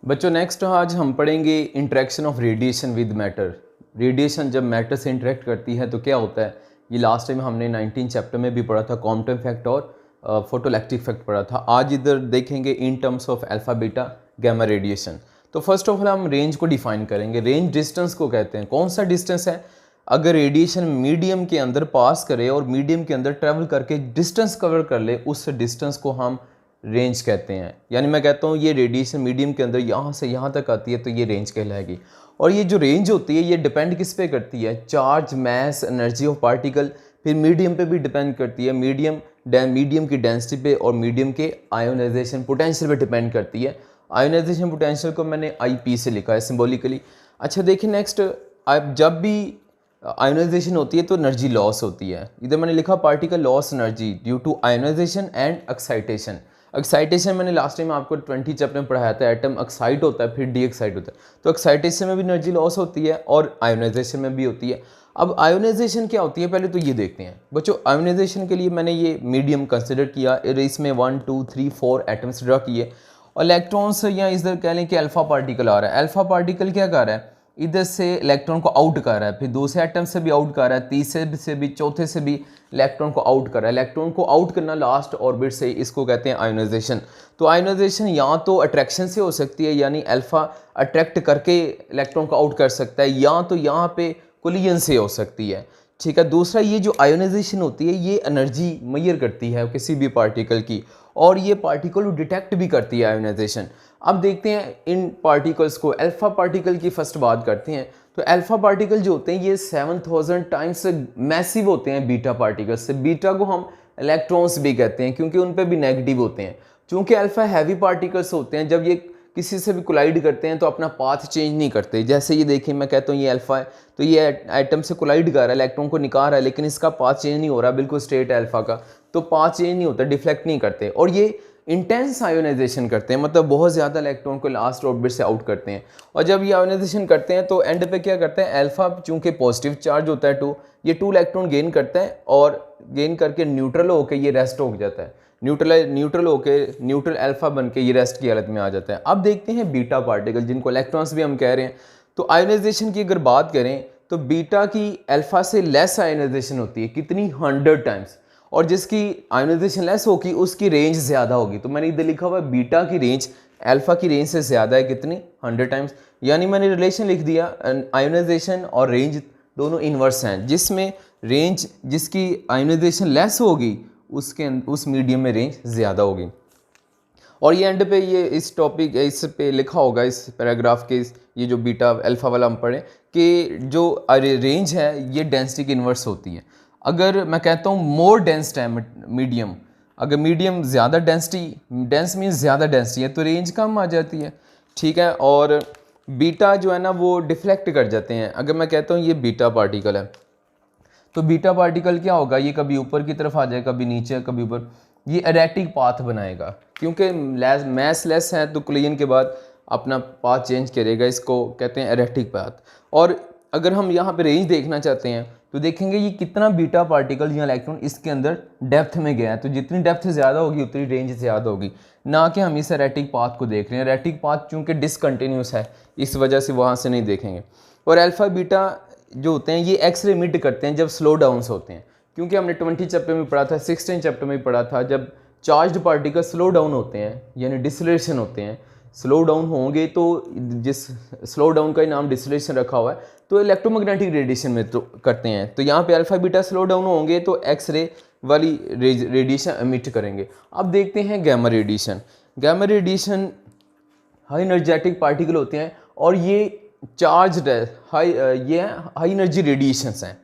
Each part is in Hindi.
बच्चों नेक्स्ट आज हम पढ़ेंगे interaction of radiation with matter. Radiation जब मैटर से इंटरेक्ट करती है तो क्या होता है, ये लास्ट टाइम हमने 19 चैप्टर में भी पढ़ा था, क्वांटम इफेक्ट और फोटोइलेक्ट्रिक इफेक्ट पढ़ा था। आज इधर देखेंगे in terms of alpha beta gamma radiation. तो फर्स्ट ऑफ ऑल हम रेंज को डिफाइन करेंगे। रेंज डिस्टेंस को कहते हैं। कौन सा डिस्टेंस है? अगर रेडिएशन मीडियम के अंदर पास करे और मीडियम के अंदर ट्रैवल करके डिस्टेंस कवर कर ले, उस डिस्टेंस को हम रेंज कहते हैं। यानी मैं कहता हूँ ये रेडिएशन मीडियम के अंदर यहाँ से यहाँ तक आती है तो ये रेंज कहलाएगी। और ये जो रेंज होती है ये डिपेंड किस पे करती है? Charge, mass, energy of particle, फिर मीडियम पे भी डिपेंड करती है। मीडियम की डेंसिटी पे और मीडियम के आयोनाइजेशन पोटेंशियल पे डिपेंड करती है। आयोनाइजेशन पोटेंशियल को मैंने IP से लिखा है सिम्बॉलिकली। अच्छा देखिए नेक्स्ट, अब जब भी आयोनाइजेशन होती है तो एनर्जी लॉस होती है। इधर मैंने लिखा particle loss energy due to ionization and excitation. Excitation मैंने लास्ट टाइम आपको 20 चैप्टर में पढ़ाया था। एटम एक्साइट होता है फिर डी एक्साइट होता है, तो एक्साइटेशन में भी एनर्जी लॉस होती है और आयोनाइजेशन में भी होती है। अब आयोनाइजेशन क्या होती है पहले तो ये देखते हैं बच्चों। आयोनाइजेशन के लिए मैंने ये मीडियम कंसिडर किया, इसमें 1 2 3 4 एटम्स ड्रा किए और इलेक्ट्रॉन्स या इधर कह लें कि अल्फा पार्टिकल आ रहा है। अल्फा पार्टिकल क्या कर रहा है? इधर से इलेक्ट्रॉन को आउट कर रहा है, फिर दूसरे एटम से भी आउट कर रहा है, तीसरे से भी, चौथे से भी इलेक्ट्रॉन को आउट कर रहा है। इलेक्ट्रॉन को आउट करना लास्ट ऑर्बिट से, इसको कहते हैं आयोनाइजेशन। तो आयोनाइजेशन या तो अट्रैक्शन से हो सकती है, यानी अल्फा अट्रैक्ट करके इलेक्ट्रॉन को आउट कर सकता है, या तो यहाँ पे कोलिजन से हो सकती है। ठीक है। दूसरा, ये जो आयोनाइजेशन होती है ये एनर्जी मेजर करती है किसी भी पार्टिकल की, और ये पार्टिकल को डिटेक्ट भी करती है आयोनाइजेशन। अब देखते हैं इन पार्टिकल्स को। अल्फा पार्टिकल की फर्स्ट बात करते हैं। तो अल्फा पार्टिकल जो होते हैं ये 7000 टाइम्स मैसिव होते हैं बीटा पार्टिकल से। बीटा को हम इलेक्ट्रॉन्स भी कहते हैं क्योंकि उन पे भी नेगेटिव होते हैं। चूंकि अल्फा हैवी पार्टिकल्स होते हैं, जब ये किसी से भी कोलाइड करते हैं तो अपना पाथ चेंज नहीं करते। जैसे ये देखिए, मैं कहता हूँ ये अल्फा है तो ये एटम से कोलाइड कर रहा है, इलेक्ट्रॉन को निकाल रहा है, लेकिन इसका पाथ चेंज नहीं हो रहा, बिल्कुल स्ट्रेट है अल्फा का, तो पाथ चेंज नहीं होता, डिफ्लेक्ट नहीं करते। और ये इंटेंस आयोनाइजेशन करते हैं, मतलब बहुत ज़्यादा इलेक्ट्रॉन को लास्ट ऑर्बिट से आउट करते हैं। और जब ये आयोनाइजेशन करते हैं तो एंड पे क्या करते हैं? अल्फा चूंकि पॉजिटिव चार्ज होता है 2, ये 2 इलेक्ट्रॉन गेन करता है और गेन करके न्यूट्रल होकर ये रेस्ट हो जाता है। न्यूट्रल होकर न्यूट्रल अल्फा बन के ये रेस्ट की हालत में आ जाता है। अब देखते हैं बीटा पार्टिकल, जिनको इलेक्ट्रॉन्स भी हम कह रहे हैं। तो आयोनाइजेशन की अगर बात करें तो बीटा की अल्फा से लेस आयोनाइजेशन होती है। कितनी? 100 टाइम्स। और जिसकी आयोनाइजेशन लेस होगी उसकी रेंज ज़्यादा होगी। तो मैंने इधर लिखा हुआ है बीटा की रेंज अल्फा की रेंज से ज़्यादा है। कितनी? 100 टाइम्स। यानी मैंने रिलेशन लिख दिया, आयोनाइजेशन और रेंज दोनों इन्वर्स हैं, जिसमें रेंज जिसकी आयोनाइजेशन लेस होगी उस मीडियम में रेंज ज़्यादा होगी। और ये एंड पे ये इस टॉपिक इस पे लिखा होगा, इस पैराग्राफ के ये जो बीटा अल्फा वाला हम पढ़ें कि जो रेंज है ये डेंसिटी की इन्वर्स होती है। अगर मैं कहता हूँ मोर डेंस है मीडियम, अगर मीडियम ज़्यादा डेंसिटी, डेंस मीन्स ज़्यादा डेंसिटी है, तो रेंज कम आ जाती है। ठीक है। और बीटा जो है ना वो डिफ्लेक्ट कर जाते हैं। अगर मैं कहता हूँ ये बीटा पार्टिकल है तो बीटा पार्टिकल क्या होगा? ये कभी ऊपर की तरफ आ जाएगा, कभी नीचे, कभी ऊपर। ये एरेटिक पाथ बनाएगा क्योंकि मैस लेस है तो कोलिजन के बाद अपना पाथ चेंज करेगा, इसको कहते हैं एरेटिक पाथ। और अगर हम यहाँ पे रेंज देखना चाहते हैं तो देखेंगे ये कितना बीटा पार्टिकल या इलेक्ट्रॉन इसके अंदर डेप्थ में गया है। तो जितनी डेप्थ ज़्यादा होगी उतनी रेंज ज़्यादा होगी, ना कि हम इस एरेटिक पाथ को देख रहे हैं। एरेटिक पाथ चूँकि डिसकंटिन्यूस है इस वजह से वहाँ से नहीं देखेंगे। और अल्फा बीटा जो होते हैं ये एक्स रे इमिट करते हैं जब स्लो डाउन्स होते हैं, क्योंकि हमने 20 चैप्टर में पढ़ा था, 16 चैप्टर में पढ़ा था, जब चार्ज्ड पार्टिकल स्लो डाउन होते हैं यानी डिसलेशन होते हैं, स्लो डाउन होंगे तो जिस स्लो डाउन का ही नाम डिसलेशन रखा हुआ है, तो इलेक्ट्रोमैग्नेटिक रेडिएशन में तो करते हैं। तो यहाँ पे अल्फा बीटा स्लो डाउन होंगे तो एक्स रे वाली रेडिएशन एमिट करेंगे। अब देखते हैं gamma radiation. Gamma radiation high energetic particle होते हैं और ये चार्ज्ड है, ये हाई एनर्जी रेडिएशंस हैं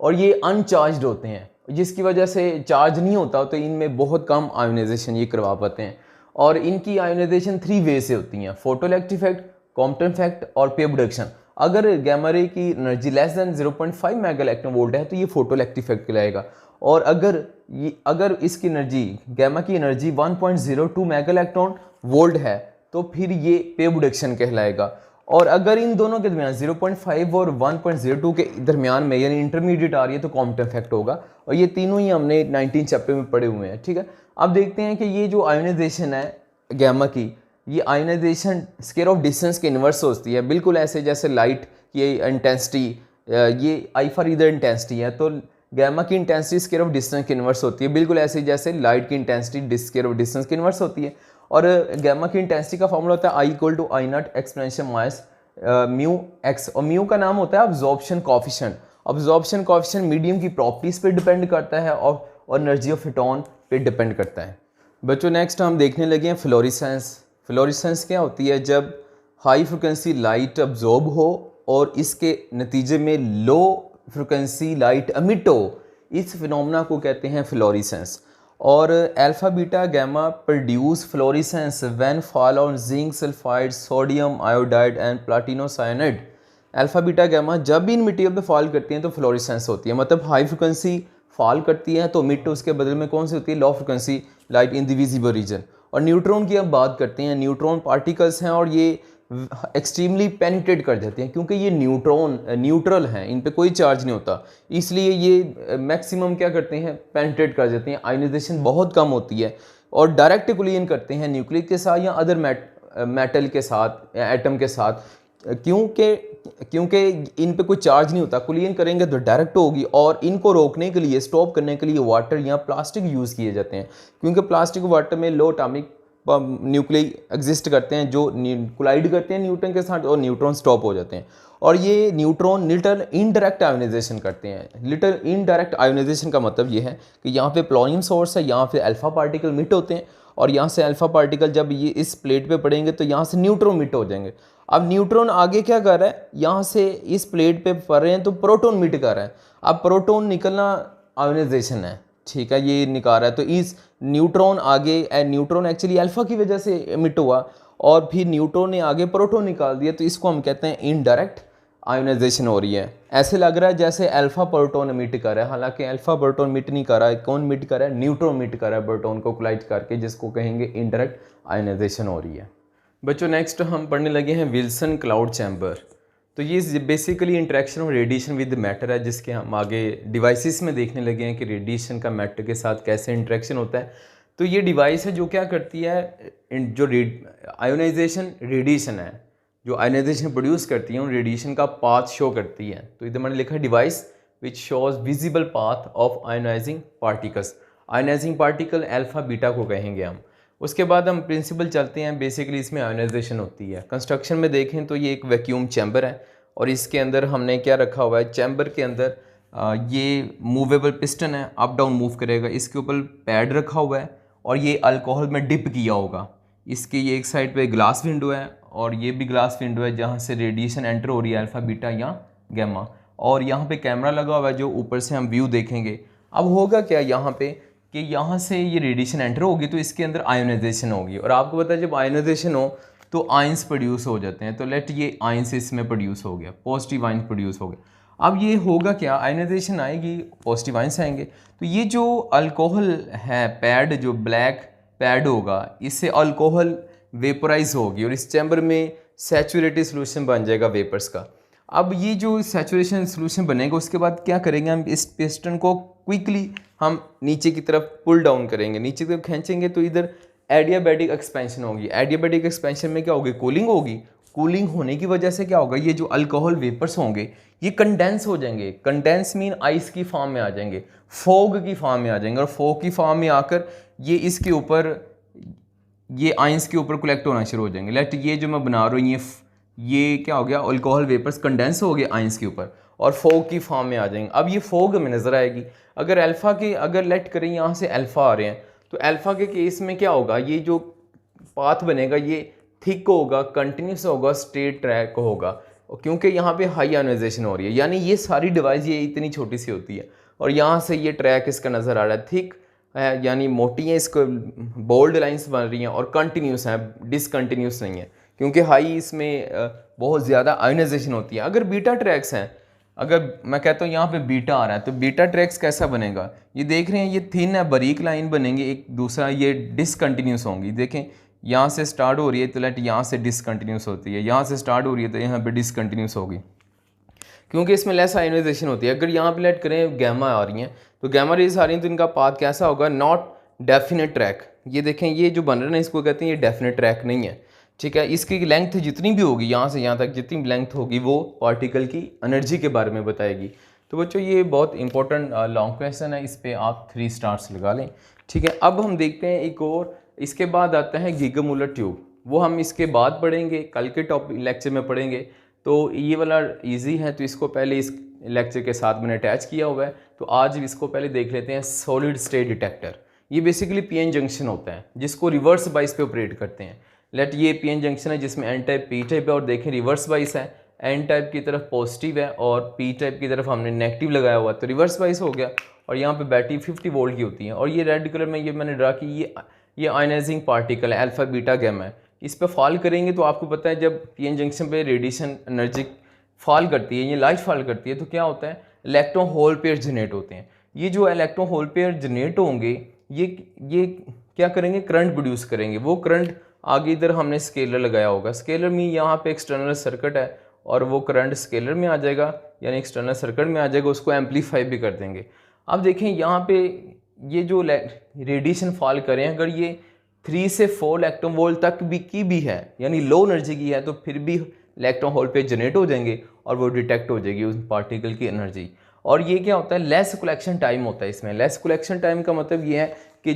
और ये अनचार्ज्ड होते हैं, जिसकी वजह से चार्ज नहीं होता तो इनमें बहुत कम आयोनाइजेशन ये करवा पाते हैं। और इनकी आयोनाइजेशन 3 वे से होती हैं: फोटोइलेक्ट्रिक इफेक्ट, क्वांटम इफेक्ट और पे प्रोडक्शन। अगर गैमा रे की energy less than 0.5 mega electron volt है तो ये फोटोइलेक्ट्रिक इफेक्ट कहलाएगा। और अगर इसकी एनर्जी, गैमा की एनर्जी 1.02 मेगा इलेक्ट्रॉन वोल्ट है तो फिर ये पे प्रोडक्शन कहलाएगा। और अगर इन दोनों के दरमियान 0.5 और 1.02 के दरमियान में यानी इंटरमीडिएट आ रही है तो क्वांटम इफेक्ट होगा। और ये तीनों ही हमने 19 चैप्टर में पढ़े हुए हैं। ठीक है। अब देखते हैं कि ये जो आयोनाइजेशन है गैमा की, ये आयनाइजेशन स्केयर ऑफ डिस्टेंस के इन्वर्स होती है, बिल्कुल ऐसे जैसे लाइट की इंटेंसिटी, ये आई फॉर इधर इंटेंसिटी है, तो गैमा की इंटेंसिटी स्केयर ऑफ डिस्टेंस की इन्वर्स होती है, बिल्कुल ऐसे जैसे लाइट की इंटेंसिटी स्केयर ऑफ डिस्टेंस की इन्वर्स होती है। और गैमा की इंटेंसिटी का फॉर्मूला होता है I equal to I naught exponential minus mu x, और म्यू का नाम होता है absorption coefficient. Absorption coefficient medium की प्रॉपर्टीज़ पे डिपेंड करता है और एनर्जी ऑफ फोटोन पे डिपेंड करता है। बच्चों नेक्स्ट हम देखने लगे हैं फ्लोरेसेंस। फ्लोरेसेंस क्या होती है? जब हाई फ्रिक्वेंसी लाइट अब्जॉर्ब हो और इसके नतीजे में लो फ्रिक्वेंसी लाइट एमिट हो, इस फिनोमेना को कहते हैं फ्लोरेसेंस। और alpha beta gamma produce fluorescence when fall on zinc sulphide sodium iodide and platinocyanide. Alpha beta gamma जब भी इन मटेरियल पे फॉल करती हैं तो फ्लोरेसेंस होती है, मतलब हाई फ्रिक्वेंसी फॉल करती है तो मिट उसके बदले में कौन सी होती है? Low frequency light in the visible region. और न्यूट्रॉन की अब बात करते हैं। न्यूट्रॉन पार्टिकल्स हैं और ये एक्सट्रीमली पेनिट्रेट कर जाते हैं, क्योंकि ये न्यूट्रल हैं, इन पे कोई चार्ज नहीं होता, इसलिए ये मैक्सिमम क्या करते हैं? पेनिट्रेट कर जाते हैं। आयनाइजेशन बहुत कम होती है और डायरेक्ट कोलिजन करते हैं न्यूक्लियस के साथ या अदर मेटल के साथ या एटम के साथ, क्योंकि इन पे कोई चार्ज नहीं होता। कोलिजन करेंगे तो डायरेक्ट होगी, और इनको रोकने के लिए, स्टॉप करने के लिए वाटर या प्लास्टिक यूज़ किए जाते हैं, क्योंकि प्लास्टिक वाटर में लो एटॉमिक न्यूक्लियाई एग्जिस्ट करते हैं जो कोलाइड करते हैं न्यूट्रॉन के साथ और न्यूट्रॉन स्टॉप हो जाते हैं। और ये न्यूट्रॉन लिटिल इनडायरेक्ट आयोनाइजेशन करते हैं। लिटिल इनडायरेक्ट आयोनाइजेशन का मतलब ये है कि यहाँ पे प्लोनियम सोर्स है, यहाँ पे अल्फा पार्टिकल मिट होते हैं, और यहाँ से अल्फा पार्टिकल जब ये इस प्लेट पे पड़ेंगे तो यहाँ से न्यूट्रॉन मिट हो जाएंगे। अब न्यूट्रॉन आगे क्या कर रहा है? यहाँ से इस प्लेट पे पड़ रहे हैं तो प्रोटॉन मिट कर रहा है। अब प्रोटॉन निकलना आयोनाइजेशन है, ठीक है, ये निकाल रहा है, तो इस न्यूट्रॉन आगे, न्यूट्रॉन एक्चुअली अल्फा की वजह से एमिट हुआ और फिर न्यूट्रॉन ने आगे प्रोटॉन निकाल दिया, तो इसको हम कहते हैं इनडायरेक्ट आयोनाइजेशन हो रही है। ऐसे लग रहा है जैसे अल्फा प्रोटॉन एमिट कर रहा है, हालांकि अल्फा प्रोटॉन मिट नहीं कर रहा है। कौन मिट कर रहा है? न्यूट्रॉन मिट कर रहा है प्रोटॉन को कोलाइड करके, जिसको कहेंगे इनडायरेक्ट आयोनाइजेशन हो रही है। बच्चों नेक्स्ट हम पढ़ने लगे हैं विल्सन क्लाउड चैम्बर। तो ये basically interaction of radiation with matter है, जिसके हम आगे डिवाइसेस में देखने लगे हैं कि रेडिएशन का मैटर के साथ कैसे इंटरेक्शन होता है। तो ये डिवाइस है जो क्या करती है, जो आयोनाइजेशन रेडिएशन है, जो आयोनाइजेशन प्रोड्यूस करती है, उन रेडिएशन का पाथ शो करती है। तो इधर मैंने लिखा है device which shows visible path of ionizing particles. Ionizing particle alpha beta को कहेंगे हम। उसके बाद हम प्रिंसिपल चलते हैं, बेसिकली इसमें आयोनाइजेशन होती है। कंस्ट्रक्शन में देखें तो ये एक वैक्यूम चैम्बर है और इसके अंदर हमने क्या रखा हुआ है? चैम्बर के अंदर ये मूवेबल पिस्टन है, अप डाउन मूव करेगा। इसके ऊपर पैड रखा हुआ है और ये अल्कोहल में डिप किया होगा। इसके ये एक साइड पे ग्लास विंडो है और ये भी ग्लास विंडो है जहाँ से रेडिएशन एंटर हो रही है, अल्फा बीटा या गैमा। और यहाँ पे कैमरा लगा हुआ है जो ऊपर से हम व्यू देखेंगे। अब होगा क्या यहाँ पे कि यहाँ से ये रेडिएशन एंटर होगी तो इसके अंदर आयोनाइजेशन होगी, और आपको पता है जब आयोनाइजेशन हो तो आयंस प्रोड्यूस हो जाते हैं। तो लेट ये आयंस इसमें प्रोड्यूस हो गया, पॉजिटिव आयंस प्रोड्यूस हो गया। अब ये होगा क्या? आयोनाइजेशन आएगी, पॉजिटिव आयंस आएंगे, तो ये जो अल्कोहल है पैड, जो ब्लैक पैड होगा, इससे अल्कोहल वेपराइज होगी और इस चैम्बर में सैचुरेटेड सोल्यूशन बन जाएगा वेपर्स का। अब ये जो सैचुरेशन सोल्यूशन बनेगा उसके बाद क्या करेंगे हम? इस पिस्टन को क्विकली हम नीचे की तरफ पुल डाउन करेंगे, नीचे की तरफ खींचेंगे तो इधर एडियाबैटिक एक्सपेंशन होगी। एडियाबैटिक एक्सपेंशन में क्या होगी? कूलिंग होगी। कूलिंग होने की वजह से क्या होगा? ये जो अल्कोहल वेपर्स होंगे ये कंडेंस हो जाएंगे। कंडेंस मीन आइस की फॉर्म में आ जाएंगे, फोग की फॉर्म में आ जाएंगे, और फोग की फॉर्म में आकर ये इसके ऊपर, ये आइंस के ऊपर कलेक्ट होना शुरू हो जाएंगे। लेट ये जो मैं बना रहा हूँ ये क्या हो गया? अल्कोहल वेपर्स कंडेंस हो गए आइंस के ऊपर और फोग की फॉर्म में आ जाएंगे। अब ये फोग हमें नज़र आएगी। अगर अल्फ़ा के, अगर लेट करें यहाँ से अल्फ़ा आ रहे हैं तो अल्फ़ा के केस में क्या होगा? ये जो पाथ बनेगा ये थिक होगा, कंटिन्यूस होगा, स्ट्रेट ट्रैक होगा, क्योंकि यहाँ पे हाई आयोनाइजेशन हो रही है। यानी ये सारी डिवाइस ये इतनी छोटी सी होती है और यहाँ से ये ट्रैक इसका नज़र आ रहा है, थिक है यानी मोटी है, इसको बोल्ड लाइंस बन रही हैं और कंटिन्यूस हैं, डिसकंटिन्यूस नहीं है, क्योंकि हाई इसमें बहुत ज़्यादा आयोनाइजेशन होती है। अगर बीटा ट्रैक्स हैं, अगर मैं कहता हूँ यहाँ पे बीटा आ रहा है तो बीटा ट्रैक्स कैसा बनेगा? ये देख रहे हैं ये थिन है, बारीक लाइन बनेंगे, एक दूसरा ये डिसकंटिन्यूस होंगी। देखें यहाँ से स्टार्ट हो रही है तो लेट यहाँ से डिसकंटिन्यूस होती है, यहाँ से स्टार्ट हो रही है तो यहाँ पे डिसकंटिन्यूस होगी, क्योंकि इसमें लेस आयोनाइजेशन होती है। अगर यहाँ पे लेट करें गैमा आ रही हैं तो गैमा रेज आ रही हैं तो इनका पाथ कैसा होगा? Not definite track. ये देखें ये जो बन रहा है ना इसको कहते हैं ये डेफिनेट ट्रैक नहीं है। ठीक है। इसकी लेंथ जितनी भी होगी, यहाँ से यहाँ तक जितनी लेंथ होगी, वो पार्टिकल की एनर्जी के बारे में बताएगी। तो बच्चों ये बहुत इंपॉर्टेंट लॉन्ग क्वेश्चन है, इस पे आप 3 स्टार्स लगा लें। ठीक है, अब हम देखते हैं एक और, इसके बाद आता है गीगामूलर ट्यूब, वो हम इसके बाद पढ़ेंगे, कल के टॉपिक लेक्चर में पढ़ेंगे। तो ये वाला इजी है, तो इसको पहले इस लेक्चर के साथ मैंने अटैच किया हुआ है। तो आज इसको पहले देख लेते हैं। सॉलिड स्टेट डिटेक्टर, ये बेसिकली पीएन जंक्शन होता है जिसको रिवर्स बाइस पे ऑपरेट करते हैं। लेट ये पीएन जंक्शन है जिसमें एन टाइप पी टाइप है, और देखें रिवर्स बाइस है, एन टाइप की तरफ पॉजिटिव है और पी टाइप की तरफ हमने नेगेटिव लगाया हुआ है, तो रिवर्स बाइस हो गया। और यहाँ पे बैटरी 50 वोल्ट की होती है, और ये रेड कलर में ये मैंने ड्रा की, ये आयनाइजिंग पार्टिकल है, अल्फा बीटा गैमा है। इस पर फॉल करेंगे तो आपको पता है जब पीएन जंक्शन पे रेडिएशन एनर्जी फॉल करती है, ये लाइट फॉल करती है, तो क्या होता है, इलेक्ट्रॉन होल पेयर जनरेट होते हैं। ये जो इलेक्ट्रॉन होल पेयर जनरेट होंगे, ये क्या करेंगे, करंट प्रोड्यूस करेंगे। वो करंट आगे इधर हमने स्केलर लगाया होगा, स्केलर में यहाँ पे एक्सटर्नल सर्किट है, और वो करंट स्केलर में आ जाएगा, यानी एक्सटर्नल सर्किट में आ जाएगा, उसको एम्पलीफाई भी कर देंगे। अब देखें यहाँ पे ये जो रेडिएशन फॉल करें, अगर ये 3 से 4 इलेक्ट्रॉन वोल्ट तक भी है, यानी लो एनर्जी की है, तो फिर भी इलेक्ट्रॉन होल पे जनरेट हो जाएंगे और वो डिटेक्ट हो जाएगी उस पार्टिकल की एनर्जी। और ये क्या होता है, लेस कलेक्शन टाइम होता है इसमें। लेस कलेक्शन टाइम का मतलब ये है कि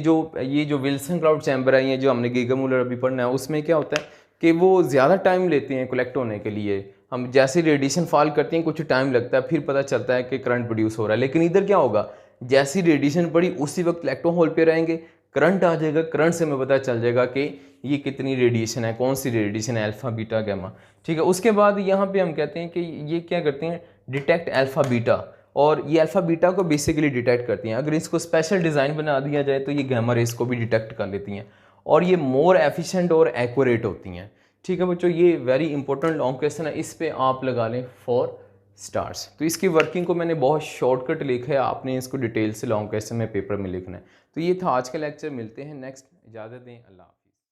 ये जो विल्सन क्लाउड चैम्बर है, ये जो हमने गीगामूलर अभी पढ़ना है, उसमें क्या होता है कि वो ज़्यादा टाइम लेते हैं कलेक्ट होने के लिए। हम जैसे रेडिएशन फॉल करते हैं कुछ टाइम लगता है, फिर पता चलता है कि करंट प्रोड्यूस हो रहा है। लेकिन इधर क्या होगा, जैसी रेडिएशन पड़ी उसी वक्त इलेक्ट्रॉन होल पे रहेंगे, करंट आ जाएगा, करंट से हमें पता चल जाएगा कि ये कितनी रेडिएशन है, कौन सी रेडिएशन है, अल्फा बीटा गैमा। ठीक है, उसके बाद यहाँ पे हम कहते हैं कि ये क्या करते हैं, डिटेक्ट अल्फा बीटा, और ये अल्फा बीटा को बेसिकली डिटेक्ट करती हैं। अगर इसको स्पेशल डिज़ाइन बना दिया जाए तो ये गैमा रेस को भी डिटेक्ट कर लेती हैं, और ये मोर एफिशिएंट और एक्यूरेट होती हैं। ठीक है बच्चों, ये वेरी इंपॉर्टेंट लॉन्ग क्वेश्चन है, इस पे आप लगा लें 4 स्टार्स। तो इसकी वर्किंग को मैंने बहुत शॉर्टकट लिखा है, आपने इसको डिटेल से लॉन्ग क्वेश्चन में पेपर में लिखना है। तो ये था आज का लेक्चर, मिलते हैं नेक्स्ट, इजाज़त दें, अल्लाह।